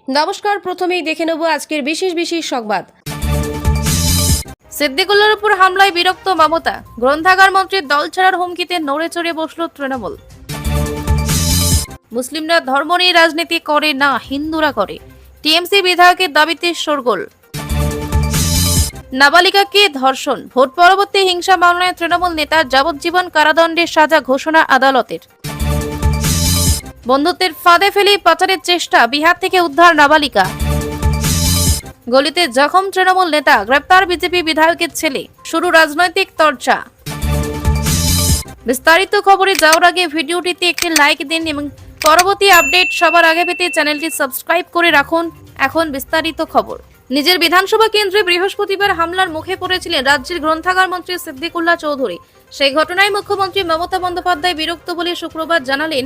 নমস্কার, প্রথমেই দেখে নেব আজকের বিশেষ সংবাদ। সিদ্দিকুল্লার উপর হামলায় বিরক্ত মমতা, গ্রন্থাগার মন্ত্রীর দল ছাড়ার হুমকিতে নড়ে চড়ে বসল তৃণমূল। মুসলিমরা ধর্ম নিয়ে রাজনীতি করে না, হিন্দুরা করে, টিএমসি বিধায়কের দাবিতে শোরগোল। নাবালিকাকে ধর্ষণ, ভোট পরবর্তী হিংসা মামলায় তৃণমূল নেতার যাবজ্জীবন কারাদণ্ডের সাজা ঘোষণা আদালতের। বন্ধুত্বের ফাঁদে ফেলে পাচারের চেষ্টা, বিহার থেকে উদ্ধার নাবালিকা। গলিতে জখম তৃণমূল নেতা, গ্রেপ্তার বিজেপি বিধায়কের ছেলে, শুরু রাজনৈতিক চর্চা। বিস্তারিত খবরে যাওয়ার আগে ভিডিওটিতে একটি লাইক দিন এবং পরবর্তী আপডেট সবার আগে পেতে চ্যানেলটি সাবস্ক্রাইব করে রাখুন। এখন বিস্তারিত খবর। নিজের বিধানসভা কেন্দ্রে বৃহস্পতিবার হামলার মুখে পড়েছিলেন রাজ্যের গ্রন্থাগার মন্ত্রী সিদ্দিকুল্লাহ চৌধুরী। সেই ঘটনায় মুখ্যমন্ত্রী মমতা বন্দ্যোপাধ্যায় বিরক্ত বলে শুক্রবার জানালেন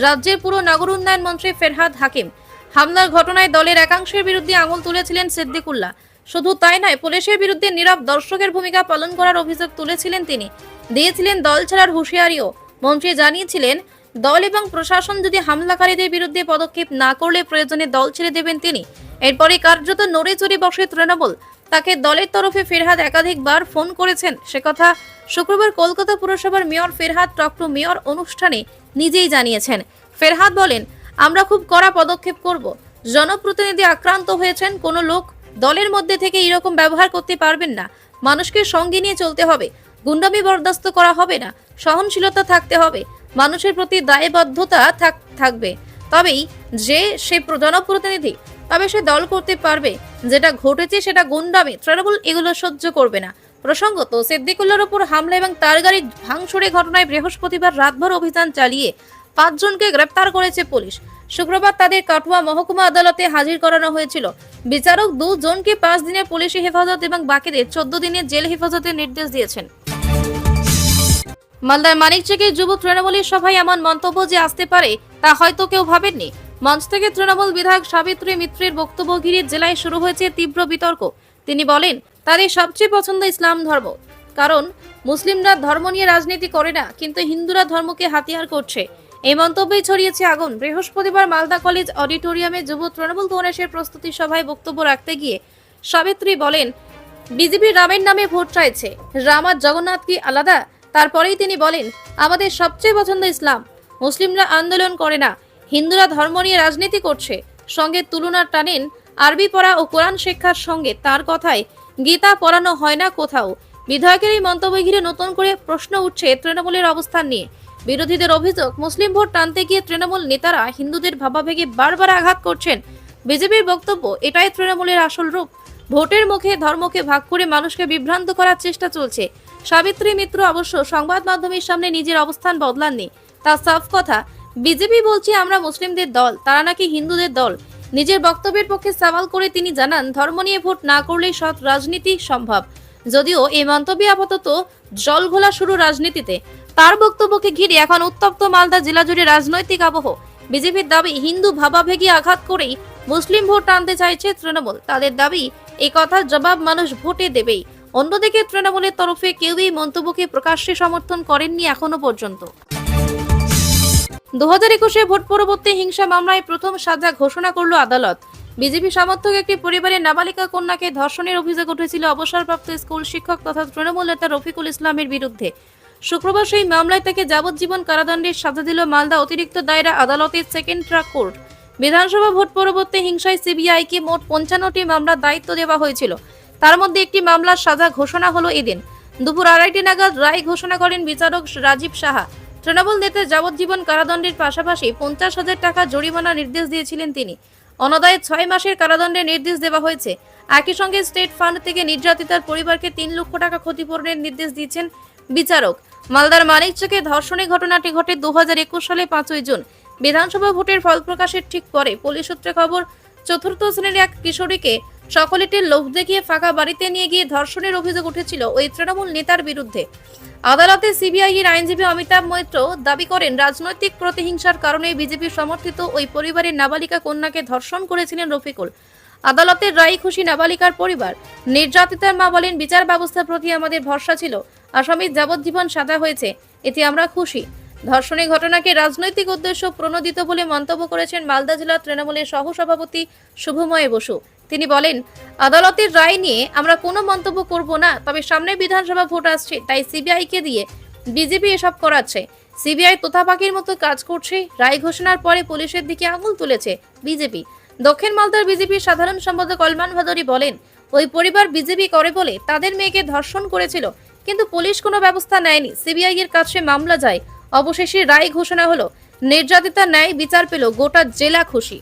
রাজ্যের পুর নগর উন্নয়ন মন্ত্রী ফেরহাদ হাকিম। হামলার ঘটনায় দলের একাংশের বিরুদ্ধে আঙুল তুলেছিলেন সিদ্দিকুল্লাহ। শুধু তাই নয়, পুলিশের বিরুদ্ধে নীরব দর্শকের ভূমিকা পালন করার অভিযোগ তুলেছিলেন তিনি। দিয়েছিলেন দল ছাড়ার হুঁশিয়ারিও। মন্ত্রী জানিয়েছিলেন, দল এবং প্রশাসন যদি হামলাকারীদের বিরুদ্ধে পদক্ষেপ না করলে প্রয়োজনে দল ছেড়ে দেবেন তিনি। এরপরে কার্যত নড়ে চড়ে বসে তৃণমূল। তাকে দলের তরফে ফেরহাদ একাধিকবার ফোন করেছেন, সে কথা শুক্রবার কলকাতা পুরসভার mayor Firhad talk to mayor অনুষ্ঠানে নিজেই জানিয়েছেন। ফেরহাদ বলেন, আমরা খুব কড়া পদক্ষেপ করব। জনপ্রতিনিধি আক্রান্ত হয়েছেন, কোনো লোক দলের মধ্যে থেকে এরকম ব্যবহার করতে পারবেন না। মানুষকে সঙ্গে নিয়ে চলতে হবে, গুন্ডামি বরদাস্ত করা হবে না, সহনশীলতা থাকতে হবে, মানুষের প্রতি দায়বদ্ধতা থাকবে। তবেই যে সে জনপ্রতিনিধি, তবে সে দল করতে পারবে। যেটা ঘটেছে সেটা গুন্ডামি, তৃণমূল এগুলো সহ্য করবে না। প্রসঙ্গত, সিদ্দিকুল্লার উপর হামলা এবং তার গাড়ি ভাঙচুরের ঘটনায় বৃহস্পতিবার রাতভর অভিযান চালিয়ে 5 জনকে গ্রেপ্তার করেছে পুলিশ। শুক্রবার তাদের কাটুয়া মহকুমা আদালতে হাজির করানো হয়েছিল। বিচারক 2 জনকে 5 দিনের পুলিশি হেফাজত এবং বাকিদের 14 দিনের জেল হেফাজতের নির্দেশ দিয়েছেন। মালদার মানিকচকের যুব তৃণমূলের সভায় এমন মন্তব্য যে আসতে পারে তা হয়তো কেউ ভাবেননি। মঞ্চ থেকে তৃণমূল বিধায়ক সাবিত্রী মিত্রের বক্তব্য ঘিরে জেলায় শুরু হয়েছে তীব্র বিতর্ক। তিনি বলেন, তাদের সবচেয়ে পছন্দ ইসলাম ধর্ম, কারণ মুসলিমরা ধর্ম নিয়ে রাজনীতি করে না, কিন্তু হিন্দুরা ধর্মকে হাতিয়ার করছে। এই মন্তব্যে ছড়িয়েছে আগুন। বৃহস্পতিবার মালদা কলেজ অডিটোরিয়ামে যুব তৃণমূল কংগ্রেসের প্রস্তুতি সভায় বক্তব্য রাখতে গিয়ে সাবিত্রী বলেন, বিজেপি রামের নামে ভোট চাইছে, রাম আর জগন্নাথ কি আলাদা? তারপরেই তিনি বলেন, আমাদের সবচেয়ে পছন্দ ইসলাম, মুসলিমরা আন্দোলন করে না, হিন্দুরা ধর্ম নিয়ে রাজনীতি করছে। সঙ্গে তুলনা টানেন আরবি পড়া ও কোরআন শিক্ষার সঙ্গে। তার কথায় গীতা পড়ানো হয় না কোথাও। বিধায়কের এই মন্তব্য ঘিরে নতুন করে প্রশ্ন উঠছে তৃণমূলের অবস্থান নিয়ে। বিরোধীদের অভিযোগ, মুসলিম ভোট টানতে গিয়ে তৃণমূল নেতারা হিন্দুদের ভাবাবেগে বারবার আঘাত করছেন। বিজেপির বক্তব্য, এটাই তৃণমূলের আসল রূপ। ভোটের মুখে ধর্মকে ভাগ করে মানুষকে বিভ্রান্ত করার চেষ্টা চলছে। সাবিত্রী মিত্র অবশ্য সংবাদ মাধ্যমের সামনে নিজের অবস্থান বদলাননি। তার সাফ কথা, বিজেপি বলছে আমরা মুসলিমদের দল, তারা নাকি হিন্দুদের দল। নিজের বক্তব্যের পক্ষে সওয়াল করে তিনি জানান, ধর্ম নিয়ে ভোট না করলেই সৎ রাজনীতি সম্ভব। যদিও এই মন্তব্যে আপাতত জল ঘোলা শুরু রাজনীতিতে। তার বক্তব্যকে ঘিরে এখন উত্তপ্ত মালদা জেলা জুড়ে রাজনৈতিক আবহ। বিজেপির দাবি, হিন্দু ভাবাবেগে আঘাত করেই মুসলিম ভোট টানতে চাইছে তৃণমূল। তাদের দাবি, এই কথার জবাব মানুষ ভোটে দেবেই। অন্যদিকে তৃণমূলের তরফে কেউই মন্তব্যকে প্রকাশ্যে সমর্থন করেননি এখনো পর্যন্ত। 2021 ভোট পরবর্তী হিংসা মামলায় প্রথম সাজা ঘোষণা করল আদালত। বিজেপি সমর্থক একটি পরিবারের নাবালিকা কন্যাকে ধর্ষণের অভিযোগ উঠেছিল অবসরপ্রাপ্ত স্কুল শিক্ষক তথা তৃণমূল নেতা রফিকুল ইসলামের বিরুদ্ধে। শুক্রবার সেই মামলায় তাকে যাবজ্জীবন কারাদণ্ডের সাজা দিল মালদা অতিরিক্ত দায়রা আদালতের সেকেন্ড ট্র্যাক কোর্ট। বিধানসভা ভোট পরবর্তী হিংসায় সিবিআইকে মোট 55টি মামলার দায়িত্ব দেওয়া হয়েছিল। তার মধ্যে একটি মামলার সাজা ঘোষণা হলো এদিন দুপুর 2:30 নাগাদ। রায় ঘোষণা করেন বিচারক রাজীব সাহা। তৃণমূল নেতা যাবজ্জীবন কারাদণ্ডের পাশাপাশি 50,000 টাকা জরিমানার নির্দেশ দিয়েছিলেন তিনি। অনাদায়ে 6 মাসের কারাদণ্ডের নির্দেশ দেওয়া হয়েছে। একই সঙ্গে স্টেট ফান্ড থেকে নির্যাতিতার পরিবারকে 3 লক্ষ টাকা ক্ষতিপূরণের নির্দেশ দিয়েছেন বিচারক। মালদার মানিকচকে ধর্ষণের ঘটনাটি ঘটে 2021 সালে 5ই জুন। বিধানসভা ভোটের ফল প্রকাশের ঠিক পরে পুলিশ সূত্রে খবর, 4র্থ শ্রেণীর এক কিশোরীকে চকোলেটের লোভ দেখিয়ে ফাঁকা বাড়িতে নিয়ে গিয়ে ধর্ষণের অভিযোগ উঠেছিল ওই তৃণমূল নেতার বিরুদ্ধে। আদালতে সিবিআইয়ের আইনজীবী অমিতাভ মৈত্র দাবি করেন, রাজনৈতিক প্রতিহিংসার কারণে বিজেপি সমর্থিত ওই পরিবারের নাবালিকা কন্যাকে ধর্ষণ করেছিলেন রফিকুল। আদালতের রায় খুশি নাবালিকার পরিবার। নির্যাতিতার মা বলেন, বিচার ব্যবস্থার প্রতি আমাদের ভরসা ছিল, আসামির যাবজ্জীবন সাজা হয়েছে, এতে আমরা খুশি। ধর্ষণের ঘটনাকে রাজনৈতিক উদ্দেশ্য প্রণোদিত বলে মন্তব্য করেছেন মালদা জেলা তৃণমূলের সহসভাপতি শুভময় বসু। তিনি বলেন, আদালতের রায় নিয়ে আমরা কোনো মন্তব্য করব না, তবে সামনে বিধানসভা ভোট আসছে, তাই সিবিআইকে দিয়ে বিজেপি এসব করাচ্ছে। সিবিআই তোতাপাখির মতো কাজ করছে। রায় ঘোষণার পরে পুলিশের দিকে আঙুল তুলেছে বিজেপি। দক্ষিণ মালদার বিজেপির সাধারণ সম্পাদক কলমান ভাদুরী বলেন, ওই পরিবার বিজেপি করে বলে তাদের মেয়েকে ধর্ষণ করেছিল, কিন্তু পুলিশ কোনো ব্যবস্থা নেয়নি। সিবিআই এর কাছে মামলা যায়, অবশেষে রায় ঘোষণা হলো। নির্যাতিতা ন্যায় বিচার পেল, গোটা জেলা খুশি।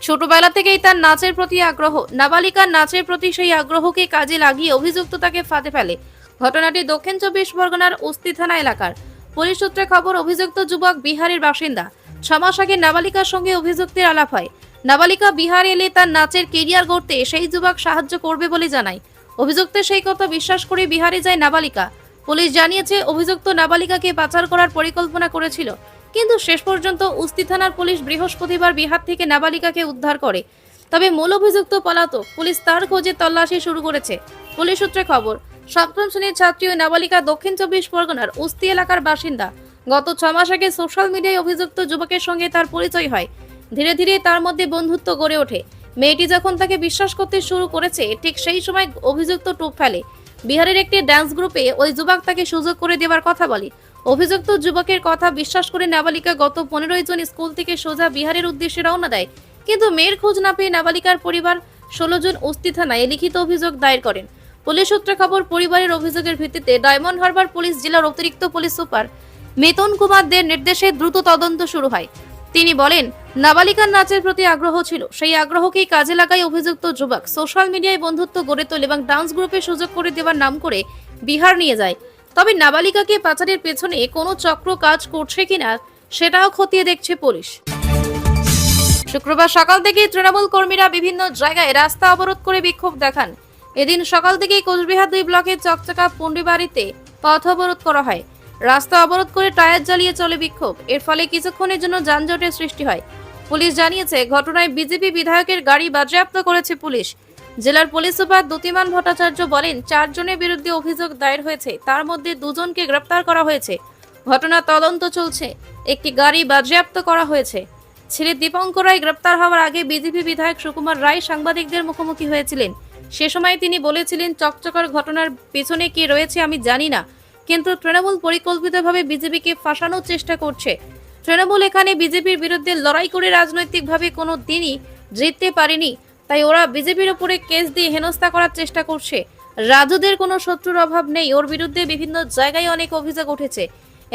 ছোটবেলা থেকেই তার নাচের প্রতি আগ্রহ। নাবালিকার নাচের প্রতি সেই আগ্রহকে কাজে লাগিয়ে অভিযুক্ত তাকে ফাঁদে ফেলে। ঘটনাটি দক্ষিণ 24 পরগনার উস্তি থানা এলাকার। পুলিশ সূত্রে খবর, অভিযুক্ত যুবক বিহারের বাসিন্দা। 6 মাস আগে নাবালিকার সঙ্গে অভিযুক্তের আলাপ হয়। নাবালিকা বিহার এলে তার নাচের কেরিয়ার গড়তে সেই যুবক সাহায্য করবে বলে জানায়। অভিযুক্তের সেই কথা বিশ্বাস করে বিহারে যায় নাবালিকা। পুলিশ জানিয়েছে, অভিযুক্ত নাবালিকাকে পাচার করার পরিকল্পনা করেছিল, কিন্তু শেষ পর্যন্ত উস্তি থানার পুলিশ বৃহস্পতিবার বিহার থেকে নাবালিকাকে উদ্ধার করে। তবে মূল অভিযুক্ত পলাতক। পুলিশ তার খোঁজে তল্লাশি শুরু করেছে। পুলিশ সূত্রে খবর, 7ম শ্রেণীর ছাত্রী ওই নাবালিকা দক্ষিণ 24 পরগনার উস্তি এলাকার বাসিন্দা। গত 6 মাস আগে সোশ্যাল মিডিয়ায় অভিযুক্ত যুবকের সঙ্গে তার পরিচয় হয়। ধীরে ধীরে তার মধ্যে বন্ধুত্ব গড়ে ওঠে। মেয়েটি যখন তাকে বিশ্বাস করতে শুরু করেছে, ঠিক সেই সময় অভিযুক্ত টোপ ফেলে। বিহারের একটি ডান্স গ্রুপে ওই যুবক তাকে সুযোগ করে দেওয়ার কথা বলে। অভিযুক্ত যুবকের কথা বিশ্বাস করে নাবালিকা গত 15 জুন স্কুল থেকে সোজা বিহারের উদ্দেশ্যে রওনা দেয়। কিন্তু মেয়ের খোঁজ না পেয়ে নাবালিকার পরিবার 16 জুন উস্তি থানায় লিখিত অভিযোগ দায়ের করেন। পুলিশ সূত্রে খবর, পরিবারের অভিযোগের ভিত্তিতে ডায়মন্ড হারবার পুলিশ জেলার অতিরিক্ত পুলিশ সুপার মিথুন কুমার দের নির্দেশে দ্রুত তদন্ত শুরু হয়। তিনি বলেন, নাবালিকার নাচের প্রতি আগ্রহ ছিল, সেই আগ্রহকেই কাজে লাগায় অভিযুক্ত যুবক। সোশ্যাল মিডিয়ায় বন্ধুত্ব গড়ে তোলে এবং ডান্স গ্রুপে সুযোগ করে দেওয়ার নাম করে বিহার নিয়ে যায়। তবে নাবালিকাকে পাচারের পেছনে কোনো চক্র কাজ করছে কিনা সেটাও খতিয়ে দেখছে পুলিশ। শুক্রবার সকাল থেকেই তৃণমূল কর্মীরা বিভিন্ন জায়গায় রাস্তা অবরোধ করে বিক্ষোভ দেখান। এদিন সকাল থেকেই কোচবিহার 2 ব্লকের চকচকা পুন্ডিবাড়িতে পথ অবরোধ করা হয়। রাস্তা অবরোধ করে টায়ার জ্বালিয়ে চলে বিক্ষোভ। এর ফলে কিছুক্ষণের জন্য যানজটের সৃষ্টি হয়। পুলিশ জানিয়েছে, ঘটনায় বিজেপি বিধায়কের গাড়ি বাজেয়াপ্ত করেছে পুলিশ। জেলার পুলিশ সুপার দ্যুতিমান ভট্টাচার্য বলেন, 4 জনের বিরুদ্ধে অভিযোগ দায়ের হয়েছে, তার মধ্যে 2 জনকে গ্রেপ্তার করা হয়েছে। ঘটনার তদন্ত চলছে। একটি গাড়ি বাজেয়াপ্ত করা হয়েছে। ছেলে দীপঙ্কর রায় গ্রেপ্তার হওয়ার আগে বিজেপি বিধায়ক সুকুমার রায় সাংবাদিকদের মুখোমুখি হয়েছিলেন। সে সময় তিনি বলেছিলেন, চকচকার ঘটনার পেছনে কে রয়েছে আমি জানি না, কিন্তু তৃণমূল পরিকল্পিতভাবে বিজেপিকে ফাঁসানোর চেষ্টা করছে। তৃণমূল এখানে বিজেপির বিরুদ্ধে লড়াই করে রাজনৈতিকভাবে কোনো দিনই জিততে পারেনি, তাই ওরা বিজেপির উপরে কেস দিয়ে হেনস্থা করার চেষ্টা করছে। রাজুদের কোনো শত্রুর অভাব নেই, ওর বিরুদ্ধে বিভিন্ন জায়গায় অনেক অভিযোগ উঠেছে।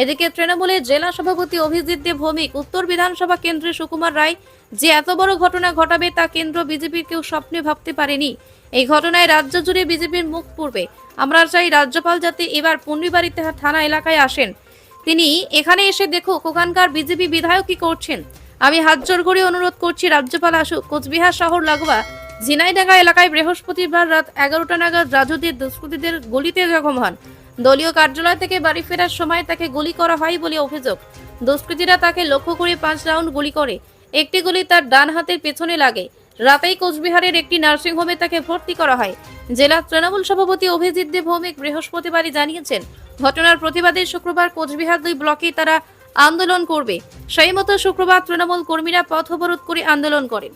এদিকে তৃণমূলের জেলা সভাপতি অভিজিৎ দেব ভৌমিক, উত্তর বিধানসভা কেন্দ্রে সুকুমার রায় যে এত বড় ঘটনা ঘটাবে তা কেন্দ্র বিজেপির কেউ স্বপ্নে ভাবতে পারেনি। এই ঘটনায় রাজ্য জুড়ে বিজেপির মুখ পুড়বে। আমরা চাই রাজ্যপাল যাতে এবার পুন্ডিবাড়িতে থানা এলাকায় আসেন। তিনি এখানে এসে দেখুক ওখানকার বিজেপি বিধায়ক কি করছেন। আমি হাত জোর করে অনুরোধ করছি, রাজ্যপাল আসুক। কোচবিহার শহর লাগোয়া ঝিনাইডাঙ্গা এলাকায় বৃহস্পতিবার রাত 11টা নাগাদ রাজুদের দুষ্কৃতীদের গুলিতে জখম হন। দলীয় কার্যালয় থেকে বাড়ি ফেরার সময় তাকে গুলি করা হয় বলে অভিযোগ। দুষ্কৃতীরা তাকে লক্ষ্য করে 5 রাউন্ড গুলি করে। একটি গুলি তার ডান হাতের পেছনে লাগে। রাতেই কোচবিহারের একটি নার্সিংহোমে তাকে ভর্তি করা হয়। জেলা তৃণমূল সভাপতি অভিজিৎ দেব ভৌমিক বৃহস্পতিবারই জানিয়েছেন, ঘটনার প্রতিবাদে শুক্রবার কোচবিহার 2 ব্লকে তারা আন্দোলন করবে। সেই মতো শুক্রবার তৃণমূল কর্মীরা পথ অবরোধ করে আন্দোলন করেন।